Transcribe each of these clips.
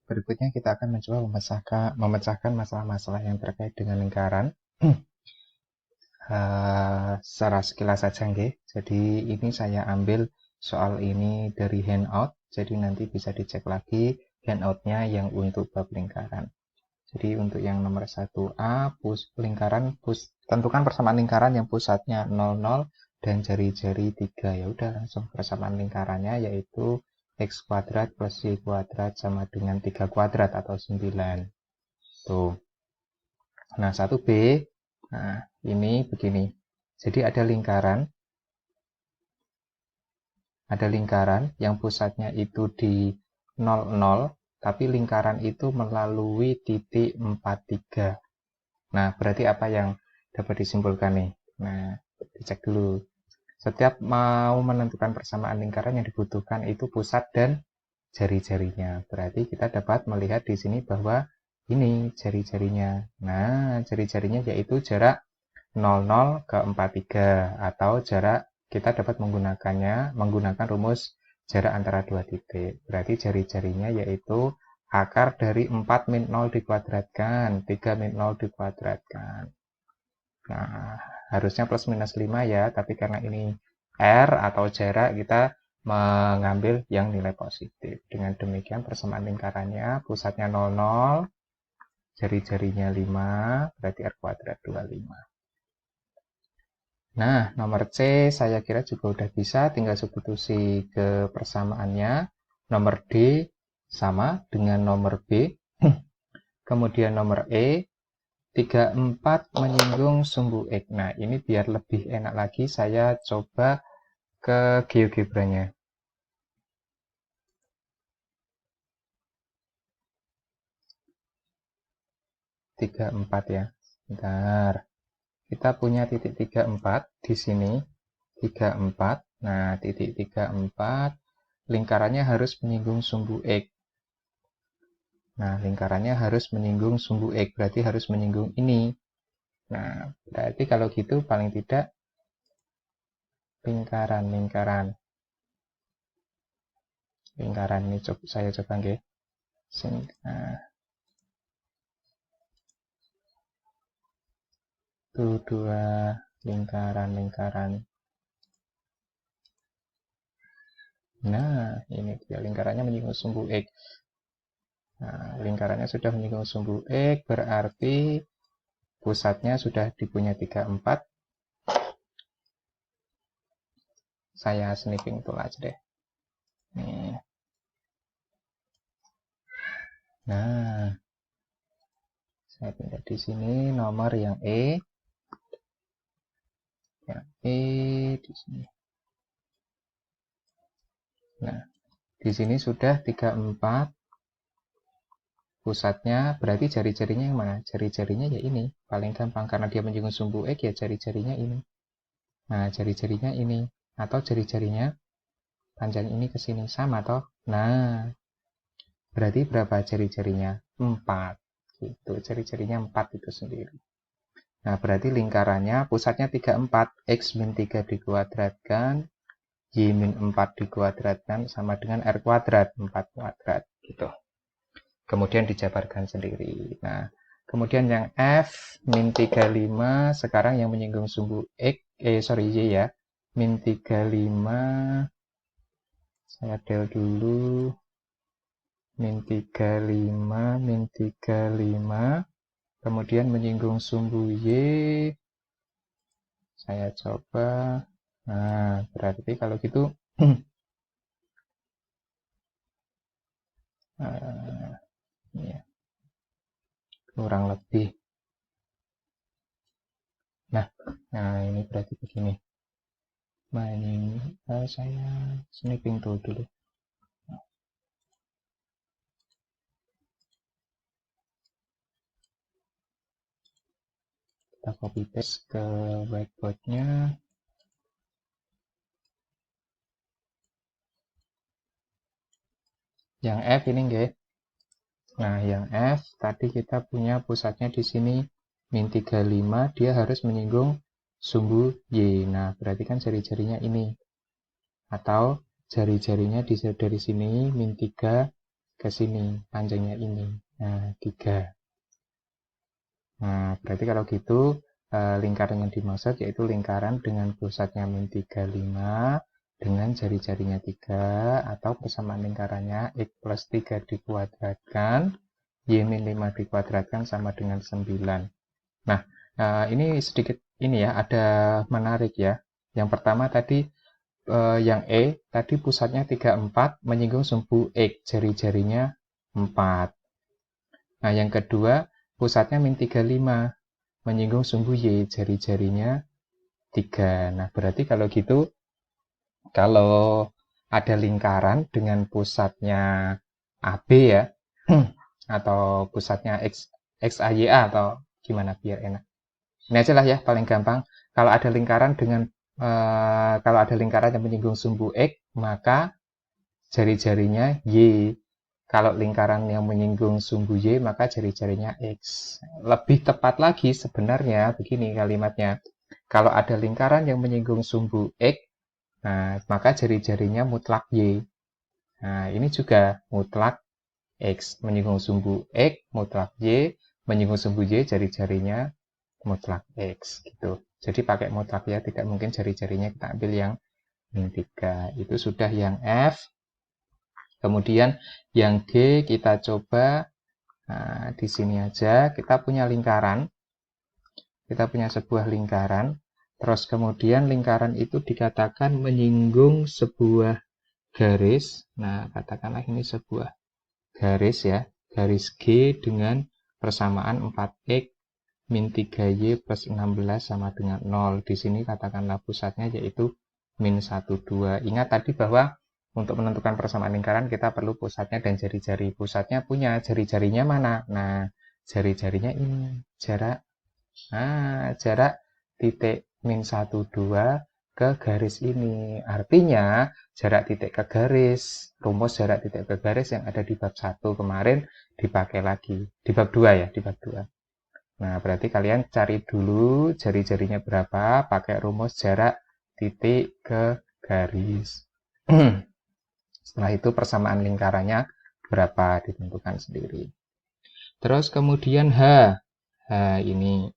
berikutnya kita akan mencoba memecahkan masalah-masalah yang terkait dengan lingkaran. Secara sekilas saja, nggih. Jadi ini saya ambil soal ini dari handout, jadi nanti bisa dicek lagi handoutnya yang untuk bab lingkaran. Jadi untuk yang nomor 1A, tentukan persamaan lingkaran yang pusatnya 00 dan jari-jari 3. Ya udah, langsung persamaan lingkarannya yaitu x kuadrat plus y kuadrat sama dengan 3 kuadrat atau 9. Tuh. Nah, 1B, nah ini begini. Jadi ada lingkaran yang pusatnya itu di 00, tapi lingkaran itu melalui titik 43. Nah, berarti apa yang dapat disimpulkan nih? Nah, dicek dulu. Setiap mau menentukan persamaan lingkaran yang dibutuhkan itu pusat dan jari-jarinya. Berarti kita dapat melihat di sini bahwa ini jari-jarinya. Nah, jari-jarinya yaitu jarak 00 ke 43 atau jarak kita dapat menggunakan rumus jarak antara dua titik. Berarti jari-jarinya yaitu akar dari 4 min 0 dikuadratkan, 3 min 0 dikuadratkan. Nah, harusnya plus minus 5 ya, tapi karena ini R atau jarak, kita mengambil yang nilai positif. Dengan demikian persamaan lingkarannya, pusatnya 00, jari-jarinya 5, berarti R kuadrat 25. Nah, nomor C saya kira juga udah bisa, tinggal substitusi ke persamaannya. Nomor D sama dengan nomor B. Kemudian nomor E, 34 menyinggung sumbu X. Nah, ini biar lebih enak lagi, saya coba ke GeoGebra-nya. 34 ya. Bentar. Kita punya titik 34 di sini. 34. Nah, titik 34 lingkarannya harus menyinggung sumbu X. Nah, lingkarannya harus menyinggung sumbu X, berarti harus menyinggung ini. Nah, berarti kalau gitu paling tidak lingkaran ini saya coba nggih. Nah, itu dua lingkaran. Nah, ini dia lingkarannya menyinggung sumbu X. Nah, lingkarannya sudah menyinggung sumbu X, berarti pusatnya sudah dipunya 34. Saya snipping tool aja deh. Nih. Nah, saya pindah di sini nomor yang E. Yang E di sini. Nah, di sini sudah 34. Pusatnya berarti jari-jarinya yang mana? Jari-jarinya ya ini. Paling gampang karena dia menyinggung sumbu X ya jari-jarinya ini. Nah, jari-jarinya ini. Atau jari-jarinya panjang ini ke sini. Sama toh? Nah, berarti berapa jari-jarinya? 4. Gitu. Jari-jarinya 4 itu sendiri. Nah, berarti lingkarannya pusatnya 34. X min 3 dikuadratkan. Y min 4 dikuadratkan sama dengan R kuadrat. 4 kuadrat. Gitu. Kemudian dijabarkan sendiri. Nah, kemudian yang F min 35 sekarang yang menyinggung sumbu X, Y ya. Min 35 saya del dulu. Min 35 kemudian menyinggung sumbu Y saya coba. Nah, berarti kalau gitu ya, kurang lebih. Nah, ini berarti begini. Nah, ini saya snipping tool dulu. Kita copy paste ke whiteboardnya. Yang F ini nggih. Nah, yang F tadi kita punya pusatnya di sini min 35, dia harus menyinggung sumbu Y. Nah, berarti kan jari-jarinya ini. Atau jari-jarinya dari sini min 3 ke sini, panjangnya ini. Nah, 3. Nah, berarti kalau gitu lingkaran yang dimaksud yaitu lingkaran dengan pusatnya min 35 dengan jari-jarinya 3, atau persamaan lingkarannya X plus 3 dikuadratkan, Y min 5 dikuadratkan sama dengan 9. Nah, ini sedikit ini ya, ada menarik ya. Yang pertama tadi yang E, tadi pusatnya 34 menyinggung sumbu X, jari-jarinya 4. Nah, yang kedua, pusatnya min 35 menyinggung sumbu Y, jari-jarinya 3. Nah, berarti kalau gitu, kalau ada lingkaran dengan pusatnya AB ya, atau pusatnya XAYA atau gimana biar enak. Ini aja lah ya, paling gampang. Kalau ada lingkaran dengan kalau ada lingkaran yang menyinggung sumbu X, maka jari-jarinya Y. Kalau lingkaran yang menyinggung sumbu Y, maka jari-jarinya X. Lebih tepat lagi sebenarnya begini kalimatnya. Kalau ada lingkaran yang menyinggung sumbu X, nah, maka jari-jarinya mutlak Y. Nah, ini juga mutlak X. Menyinggung sumbu X, mutlak Y. Menyinggung sumbu Y, jari-jarinya mutlak X. Gitu. Jadi pakai mutlak ya, tidak mungkin jari-jarinya kita ambil yang min 3. Itu sudah yang F. Kemudian yang G kita coba, nah, di sini aja kita punya lingkaran. Kita punya sebuah lingkaran. Terus kemudian lingkaran itu dikatakan menyinggung sebuah garis. Nah, katakanlah ini sebuah garis ya. Garis G dengan persamaan 4X min 3Y plus 16 sama dengan 0. Di sini katakanlah pusatnya yaitu min 1, 2. Ingat tadi bahwa untuk menentukan persamaan lingkaran kita perlu pusatnya dan jari-jari. Pusatnya punya, jari-jarinya mana? Nah, jari-jarinya ini, jarak titik min 1, 2 ke garis ini. Artinya, jarak titik ke garis, rumus jarak titik ke garis yang ada di bab 1 kemarin dipakai lagi. Di bab 2 ya, di bab 2. Nah, berarti kalian cari dulu jari-jarinya berapa, pakai rumus jarak titik ke garis. Setelah itu persamaan lingkarannya berapa, ditentukan sendiri. Terus kemudian H. H ini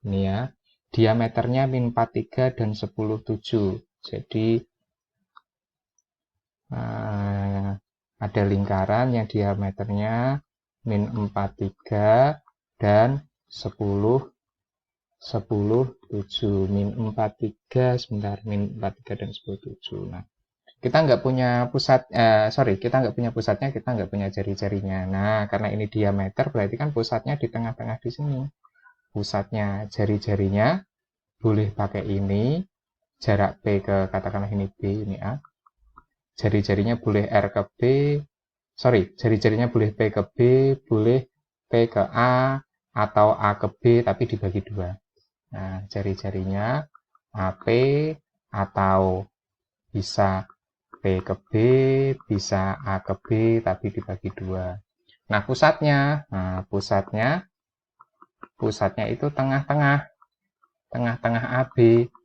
ya. Diameternya min 43 dan 10,7. Jadi ada lingkaran yang diameternya min 43 dan 10,7. Min 43, sebentar, min 43 dan 10,7. Nah, kita nggak punya pusat, kita nggak punya pusatnya, kita nggak punya jari-jarinya. Nah, karena ini diameter, berarti kan pusatnya di tengah-tengah di sini. Pusatnya, jari-jarinya boleh pakai ini, jarak P ke, katakanlah ini B, ini A. Jari-jarinya boleh R ke B, jari-jarinya boleh P ke B, boleh P ke A, atau A ke B, tapi dibagi 2. Nah, jari-jarinya AP, atau bisa P ke B, bisa A ke B, tapi dibagi 2. Nah, pusatnya itu tengah-tengah AB.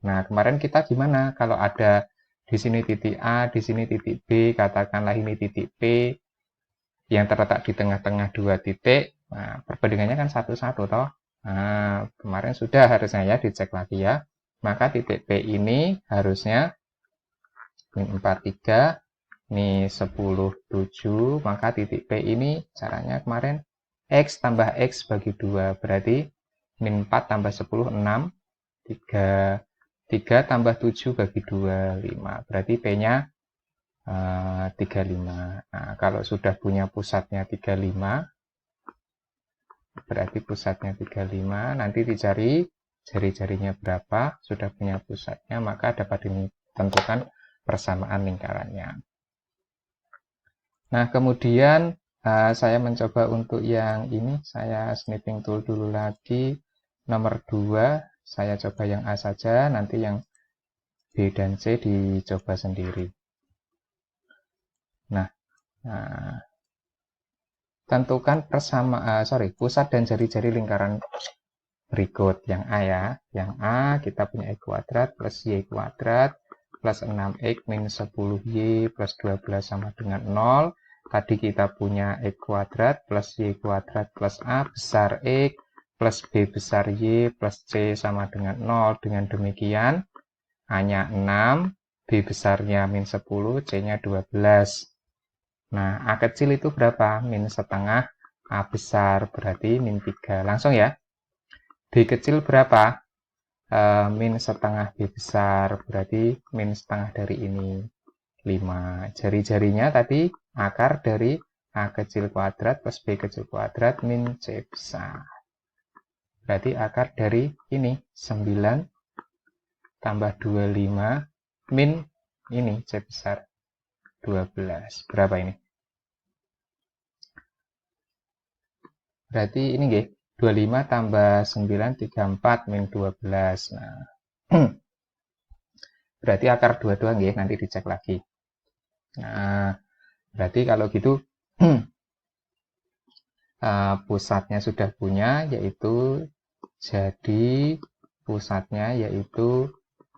Nah, kemarin kita gimana? Kalau ada di sini titik A, di sini titik B, katakanlah ini titik P, yang terletak di tengah-tengah 2 titik, nah, perbandingannya kan 1-1 toh. Nah, kemarin sudah harusnya ya, dicek lagi ya. Maka titik P ini harusnya min 43, ini 10,7, maka titik P ini caranya kemarin X tambah X bagi 2, berarti min 4 tambah 10, 6, 3 tambah 7 bagi 2, 5. Berarti P-nya 35. Nah, kalau sudah punya pusatnya 35, berarti pusatnya 35, nanti dicari jari-jarinya berapa, sudah punya pusatnya, maka dapat ditentukan persamaan lingkarannya. Nah, kemudian saya mencoba untuk yang ini, saya snipping tool dulu lagi, nomor 2, saya coba yang A saja, nanti yang B dan C dicoba sendiri. Nah, tentukan pusat dan jari-jari lingkaran berikut. Yang A ya, yang A kita punya X kuadrat plus Y kuadrat plus 6x min 10y plus 12 sama dengan 0. Tadi kita punya x kuadrat plus y kuadrat plus a besar x plus b besar y plus c sama dengan 0. Dengan demikian, a-nya 6, b besarnya min 10, c-nya 12. Nah, a kecil itu berapa? Min setengah a besar, berarti min 3. Langsung ya. B kecil berapa? Min setengah b besar, berarti min setengah dari ini 5. Jari-jarinya tadi akar dari a kecil kuadrat plus b kecil kuadrat min c besar. Berarti akar dari ini 9 tambah 25 min ini c besar 12. Berapa ini? Berarti ini nggih, 25 tambah 9, 34 min 12. Nah, berarti akar 22 nggih, nanti dicek lagi. Nah, berarti kalau gitu pusatnya sudah punya, yaitu jadi pusatnya yaitu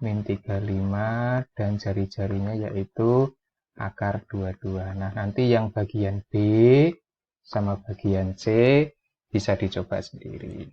min 35 dan jari-jarinya yaitu akar 22. Nah, nanti yang bagian B sama bagian C bisa dicoba sendiri.